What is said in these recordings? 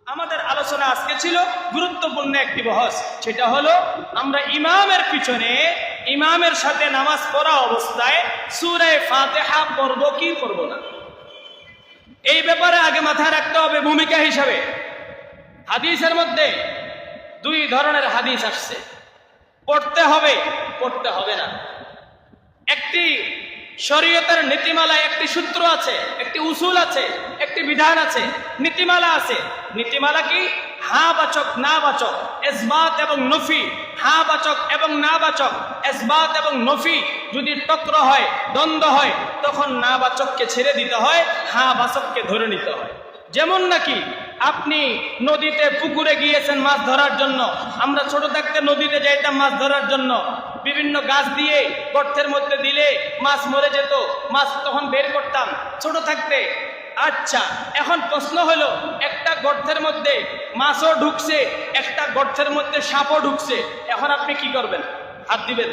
আমাদের আলোচনা আজকে ছিল গুরুত্বপূর্ণ একটি বহস, সেটা হলো আমরা ইমামের পিছনে ইমামের সাথে নামাজ পড়া অবস্থায় সূরা ফাতিহা পড়ব কি পড়ব না। এই ব্যাপারে আগে মাথায় রাখতে হবে ভূমিকা হিসাবে। হাদিসের মধ্যে দুই ধরনের হাদিস আসছে, পড়তে হবে পড়তে হবে না। একটি শরীয়তের নীতিমালায় একটি সূত্র আছে, একটি উসুল আছে, একটি বিধান আছে, নীতিমালা আছে। নীতিমালা কি? হ্যাঁ বাচক না বাচক, ইসবাত এবং নফি। হ্যাঁ বাচক এবং না বাচক, ইসবাত এবং নফি যদি টক্র হয়, দ্বন্দ্ব হয়, তখন না বাচককে ছেড়ে দিতে হয়, হ্যাঁ বাচককে ধরে নিতে হয়। যেমন নাকি আপনি নদীতে পুকুরে গিয়েছেন মাছ ধরার জন্য। আমরা ছোট থাকতে নদীতে যাইতাম মাছ ধরার জন্য। বিভিন্ন গাছ দিয়ে গর্তের মধ্যে দিলে মাছ মরে যেত, মাছ তখন বের করতাম ছোট থাকতে। আচ্ছা, এখন প্রশ্ন হলো, একটা গর্তের মধ্যে মাছও ঢুকছে, একটা গর্তের মধ্যে সাপও ঢুকছে, এখন আপনি কি করবেন? হাত দিবেন?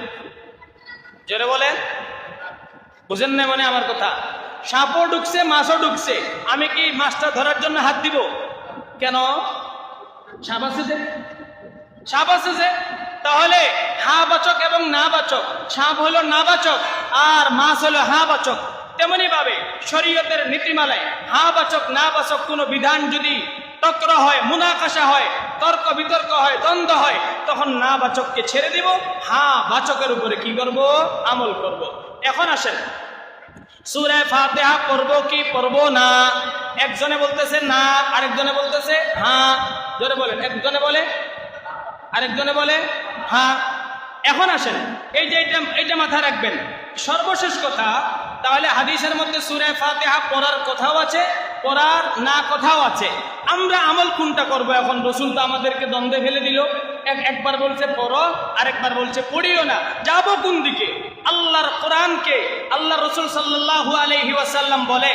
জোরে বলেন, বুঝেন না মানে আমার কথা? সাপও ঢুকছে, মাছও ঢুকছে, আমি কি মাছটা ধরার জন্য হাত দিব? কেন? সাপ আছে যে, সাপ আছে যে। তাহলে হ্যাঁ বাচক এবং না বাচক, সাপ হলো না বাচক আর মাছ হলো হ্যাঁ বাচক। তেমনি ভাবে শরীয়তের নীতিমালায় হ্যাঁ বাচক না বাচক কোনো বিধান যদি টক্র হয়, মুনাকাশা হয়, তর্ক বিতর্ক হয়, দ্বন্দ্ব হয়, তখন না বাচককে ছেড়ে দিব, হ্যাঁ বাচকের উপরে কি করব? আমল করব। এখন আসেন, সূরা ফাতিহা পড়ব কি পড়ব না? একজনে বলতেছে না, আরেকজনে বলতেছে হ্যাঁ। জোরে বলেন, একজনে বলে, আরেকজনে বলে হ্যাঁ। এখন আসেন, এই যে এইটা মাথায় রাখবেন। সর্বশেষ কথা, তাহলে হাদিসের মধ্যে সূরা ফাতিহা পড়ার কথাও আছে, পড়ার না কথাও আছে। আমরা আমল কোনটা করব? এখন রাসূল তো আমাদেরকে দ্বন্দ্বে ফেলে দিল। একবার বলছে পড়ো, আরেকবার বলছে পড়িও না। যাব কোন দিকে? আল্লাহর কোরআনকে আল্লাহ রাসূল সাল্লাল্লাহু আলাইহি ওয়াসাল্লাম বলে,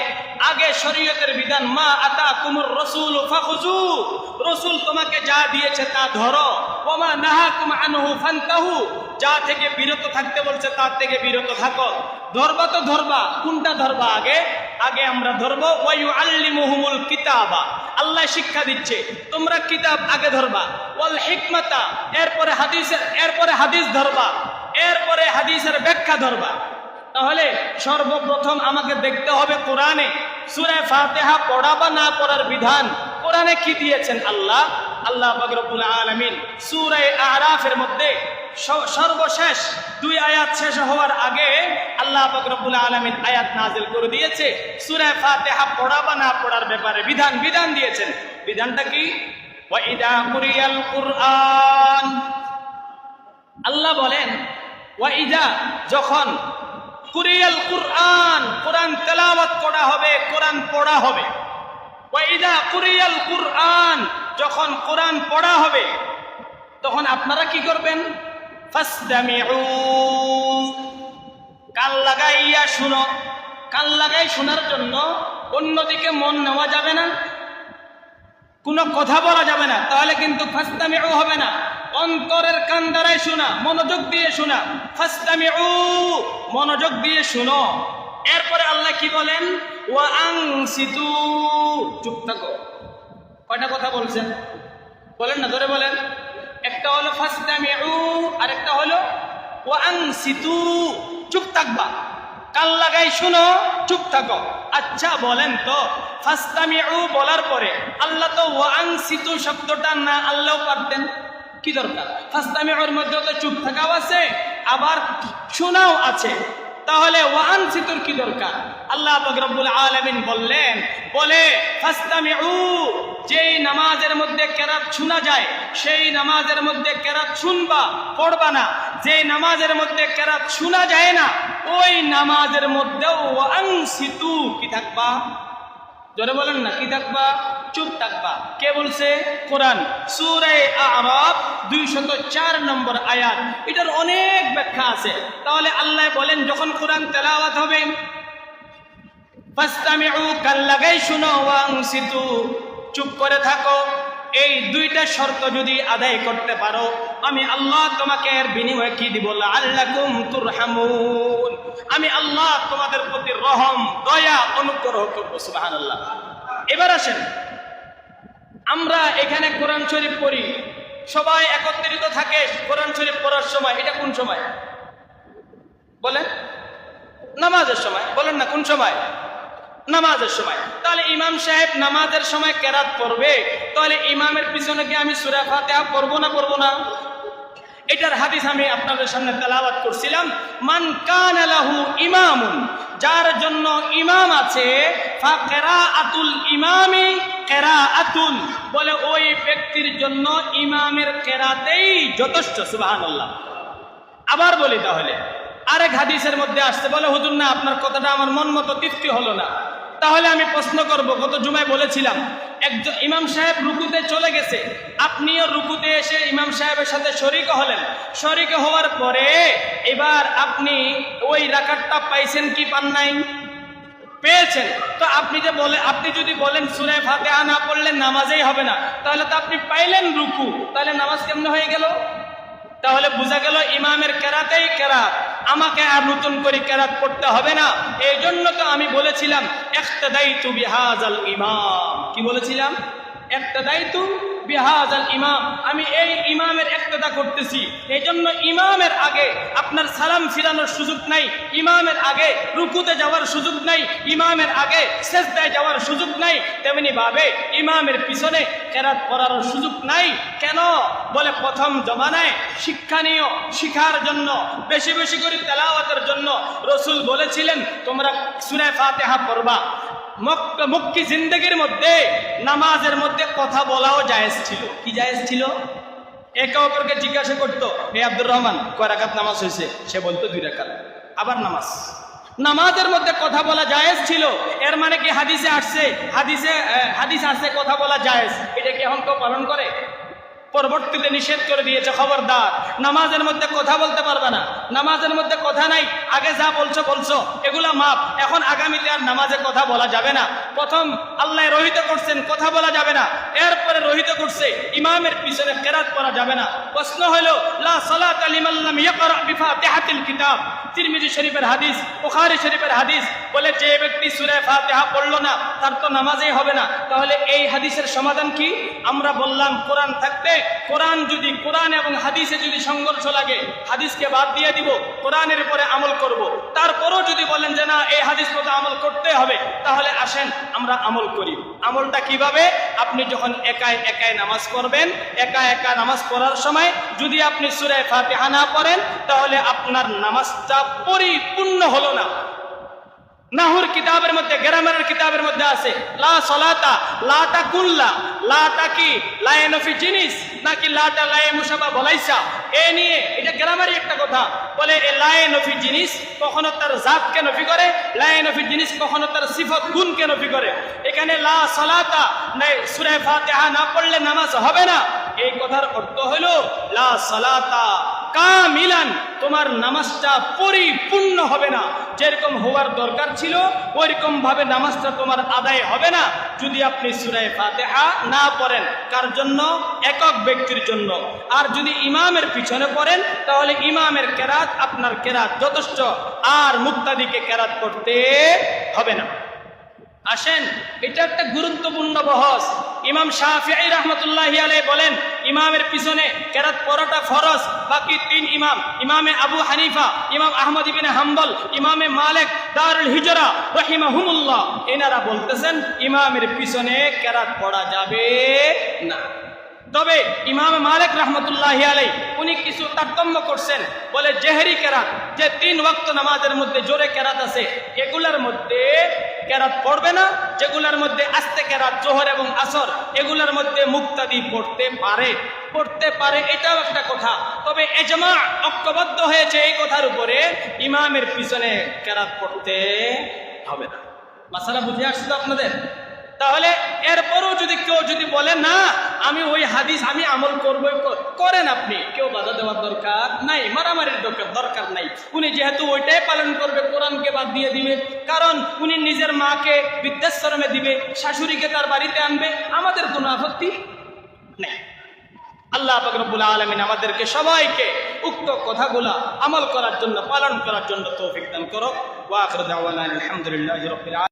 আগে শরীয়তের বিধান, মা আতাকুমুর রাসূল ফাখুযু, রাসূল তোমাকে যা দিয়েছে তা ধরো, ওয়া মা নাহাকুম আনহু ফান্তাহু, যা থেকে বিরত থাকতে বলছে তার থেকে বিরত থাকো। ধরবা তো ধরবা, কোনটা ধরবা? আগে আমরা ধরবো ওয়া ইউআল্লিমুহুমুল কিতাবা, আল্লাহ শিক্ষা দিচ্ছে, তোমরা কিতাব আগে ধরবা। ওয়াল হিকমাতা, এরপরে হাদিস ধরবা, এরপরে হাদিসের ব্যাখ্যা ধরবা। তাহলে সর্বপ্রথম আমাকে দেখতে হবে কোরআনে সূরা ফাতিহা পড়া বা না পড়ার বিধান কোরআনে কি দিয়েছেন আল্লাহ পাক রব্বুল আলামিন সূরা আরাফের মধ্যে সর্বশেষ 2 আয়াত শেষ হওয়ার আগে আল্লাহ পাক রব্বুল আলামিন আয়াত নাযিল করে দিয়েছে সূরা ফাতিহা পড়া বা না পড়ার ব্যাপারে বিধান দিয়েছেন। বিধানটা কি? ওয়া ইযা কুরিয়াল কুরআন, আল্লাহ বলেন ওয়া ইযা, যখন কুরিয়াল কুরআন, কোরআন তেলাওয়াত করা হবে, কোরআন পড়া হবে। ওয়া ইযা কুরিয়াল কুরআন, যখন কোরআন পড়া হবে তখন আপনারা কি করবেন? ফাসতামিউ, কান লাগাইয়া শুনো। কান লাগাই শোনার জন্য অন্যদিকে মন নেওয়া যাবে না, কোনো কথা বলা যাবে না, তাহলে কিন্তু ফাসতামিউ হবে না। অন্তরের কান দ্বারাই শোনা, মনোযোগ দিয়ে শোনা। ফাসতামিউ, মনোযোগ দিয়ে শুনো। এরপরে আল্লাহ কি বলেন? ওয়া আনসিতু, চুপ থাকো। কয়টা কথা বলছেন? বলেন না, ধরে বলেন। একটা হলো ফাসতামিউ, আর একটা হলো ওয়া আনসিতু, চুপ থাকবা। কান লাগাই শুনো, চুপ থাকো। আচ্ছা বলেন তো, ফাসতামিউ বলার পরে আল্লাহ তো ওয়া আনসিতু শব্দটা না আল্লাহও পারতেন, কি দরকার? ফাসতামিউর মধ্যে তো চুপ থাকাও আছে, আবার শোনাও আছে, তাহলে ওয়া আনসিতুর কি দরকার? আল্লাহ পাক রব্বুল আলামিন বললেন, বলে ফাসতামিউ, যেই নামাজের মধ্যে কেরাত শোনা যায় সেই নামাজের মধ্যে কেরাত শুনবা, পড়বা না। যেই নামাজের মধ্যে কেরাত শোনা যায় না ওই নামাজের মধ্যেও ওয়া আনসিতু কি থাকবা? জোরে বলেন না, কি থাকবা? চুপ থাকবা। কে বলছে? কোরআন, সূরা আরাফ 204 নম্বর আয়াত। এটার অনেক ব্যাখ্যা আছে। তাহলে আল্লাহ বলেন, যখন কোরআন তেলাওয়াত হবে ফাসতামিউ, কান লাগাই শুনো, ওয়া আনসিতু, চুপ করে থাকো। এই দুইটা শর্ত যদি আদায় করতে পারো, আমি আল্লাহ তোমাকে এর বিনিময়ে কি দিব? লাআল্লাকুম তুরহামুন, আমি আল্লাহ তোমাদের প্রতি রহম, দয়া, অনুগ্রহ করব। সুবহানাল্লাহ। এবার আসেন, আমরা এখানে কোরআন শরীফ পড়ি, সবাই একত্রিত থাকে কোরআন শরীফ পড়ার সময়। এটা কোন সময় বলেন? নামাজের সময়। বলেন না কোন সময়? নামাজের সময়। তাহলে ইমাম সাহেব নামাজের সময় কেরাত পড়বে, তাহলে ইমামের পিছনে কি আমি সূরা ফাতিহা পড়বো না পড়বো না? এটার হাদিস আমি আপনাদের সামনে তেলাওয়াত করছিলাম। মান কানা লাহু ইমামুন, যার জন্য ইমাম আছে, ফাকিরাআতুল ইমামি কিরাআতুন, বলে ওই ব্যক্তির জন্য ইমামের কেরাতেই যথেষ্ট। সুবহানাল্লাহ। আবার বলি, তাহলে আরেক হাদিসের মধ্যে আসছে, বলে হুজুর না, আপনার কথাটা আমার মন মতো তৃপ্তি হলো না। তাহলে আমি প্রশ্ন করব, গত জুমায় বলেছিলাম একজন ইমাম সাহেব রুকুতে চলে গেছে, আপনিও রুকুতে এসে ইমাম সাহেবের সাথে শরীক হলেন। শরীক হওয়ার পরে এবার আপনি ওই রাকাতটা পাইছেন কি পান নাই? পেয়েছেন। তো আপনি যদি বলেন সূরা ফাতিহা না পড়লে নামাজেই হবে না, তাহলে তো আপনি পাইলেন রুকু, তাহলে নামাজ কেমনে হয়ে গেল? তাহলে বোঝা গেল ইমামের কেরাতেই কেরাত, আমাকে আর নতুন করে কেরাত পড়তে হবে না। এই জন্য তো আমি বলেছিলাম ইক্তাদাইতু বিহাযাল ইমাম। কি বলেছিলাম? ইক্তাদাইতু বিহাযাল ইমাম, আমি এই ইমামের ইক্তেদা করতেছি। এই জন্য ইমামের আগে আপনার সালাম ফিরানোর সুযোগ নাই, ইমামের আগে রুকুতে যাওয়ার সুযোগ নাই, ইমামের আগে সিজদায় যাওয়ার সুযোগ নাই, তেমনি ভাবে ইমামের পিছনে কেরাত পড়ার সুযোগ নাই। কেন? বলে প্রথম জমানায় শিক্ষার জন্য, বেশি বেশি করে তেলাওয়াতের জন্য রাসূল বলেছিলেন তোমরা সূরা ফাতিহা পড়বা। মক্কি জিন্দেগির মধ্যে নামাজের মধ্যে কথা বলাও জায়েজ ছিল। কি জায়েজ ছিল? একে অপরকে জিজ্ঞাসা করতো, হে আব্দুর রহমান কয় রাকাত নামাজ হয়েছে? সে বলতো 2 রাকাত। আবার নামাজের মধ্যে কথা বলা জায়েজ ছিল। এর মানে কি হাদিসে আসছে, হাদিস আছে কথা বলা জায়েজ, এটা কি এখন কেউ পালন করে? পরবর্তীতে নিষেধ করে দিয়েছে, খবরদার নামাজের মধ্যে কথা বলতে পারবে না। নামাজের মধ্যে কথা নাই, আগে যা বলছো এগুলা মাপ, এখন আগামীতে আর নামাজে কথা বলা যাবে না। প্রথম আল্লাহ রহিত করছেন কথা বলা যাবে না, এরপরে রহিত করছে ইমামের পিছনে কেরাত পড়া যাবে না। প্রশ্ন হলো লা সালাতা লিমান লাম ইয়াকরা বিফাতিহাতিল কিতাব, তিরমিজি শরীফের হাদিস, বুখারী শরীফের হাদিস, বলে যে ব্যক্তি সূরা ফাতিহা পড়লো না তার তো নামাজই হবে না। তাহলে এই হাদিসের সমাধান কি? আমরা বললাম কোরআন থাকতে, কোরআন এবং হাদিসে যদি সংঘর্ষ লাগে হাদিসকে বাদ দিয়ে দিব, কোরআনের উপরে আমল করব। তারপরও যদি বলেন যে না এই হাদিস মতো আমল করতে হবে, তাহলে আসেন আমরা আমল করি। আমলটা কিভাবে? আপনি যখন একাই নামাজ পড়বেন, একা নামাজ পড়ার সময় যদি আপনি সূরা ফাতিহা না পড়েন, তাহলে আপনার নামাজটা পরিপূর্ণ হলো না। নাহুর কিতাবের মধ্যে, গ্রামারের কিতাবের মধ্যে আছে লা সালাতা, লাটা কুল্লা, লাটা কি লায়নফি জিনিস নাকি লাটা লায়ে মুসাবা বলাইসা, এ নিয়ে এটা গ্রামারি একটা কথা। বলে এ লায়নফি জিনিস কখনো তার জাতকে নফি করে, লায়নফি জিনিস কখনো তার সিফত গুণকে নফি করে। এখানে লা সালাতা নাই সূরা ফাতিহা না পড়লে নামাজ হবে না, এই কথার অর্থ হলো লা সালাতা কামিলান, তোমার নামাজটা পরিপূর্ণ হবে না। যেরকম হওয়ার দরকার ছিল ওইরকম ভাবে নামাজটা তোমার আদায় হবে না যদি আপনি সূরা ফাতিহা না পড়েন। কার জন্য? একক ব্যক্তির জন্য। আর যদি ইমামের পিছনে পড়েন তাহলে ইমামের কেরাত আপনার কেরাত যথেষ্ট, আর মুক্তাদিকে কেরাত করতে হবে না। আসেন, এটা একটা গুরুত্বপূর্ণ বহস। ইমাম শাফিঈ রাহমাতুল্লাহি আলাইহি বলেন ইমামের পিছনে কেরাত পড়াটা ফরজ। বাকি 3 ইমাম, ইমামে আবু হানিফা, ইমাম আহমদ ইবনে হাম্বল, ইমামে মালিক দারুল হিজরা রাহিমাহুমুল্লাহ, এনারা বলতেছেন ইমামের পিছনে কেরাত পড়া যাবে না। তবে ইমাম মালিক রাহমাতুল্লাহি আলাইহি উনি কিছু তারতম্য করছেন। বলে জেহরি কেরাত, যে 3 ওয়াক্ত নামাজের মধ্যে জোরে কেরাত আছে, এগুলার মধ্যে কেরাত পড়বে না। যেগুলার মধ্যে আস্তে কেরাত, জোহর এবং আসর, এগুলার মধ্যে মুক্তাদি পড়তে পারে, এটাও একটা কথা। তবে ইজমা ঐক্যবদ্ধ হয়েছে এই কথার উপরে, ইমামের পিছনে কেরাত পড়তে হবে না। মাসালা বুঝে আসছে আপনাদের? তাহলে এরপরও যদি কেউ বলে না আমি ওই হাদিস আমি আমল করবো, করেন আপনি, কেউ বাধা দেওয়ার দরকার নাই, মারামারির দরকার নাই। উনি যেহেতু ওইটাই পালন করবে, কোরআনকে বাদ দিয়ে দিবে, কারণ উনি নিজের মাকে বৃদ্ধাশ্রমে দিবে, শাশুড়িকে তার বাড়িতে আনবে, আমাদের কোনো আপত্তি নেই। আল্লাহ পাক রব্বুল আলামিন আমাদেরকে সবাইকে উক্ত কথাগুলা আমল করার জন্য, পালন করার জন্য তৌফিক দান করুক। ওয়া আখিরু দাওয়ানা আলহামদুলিল্লাহি রাব্বিল আলামিন।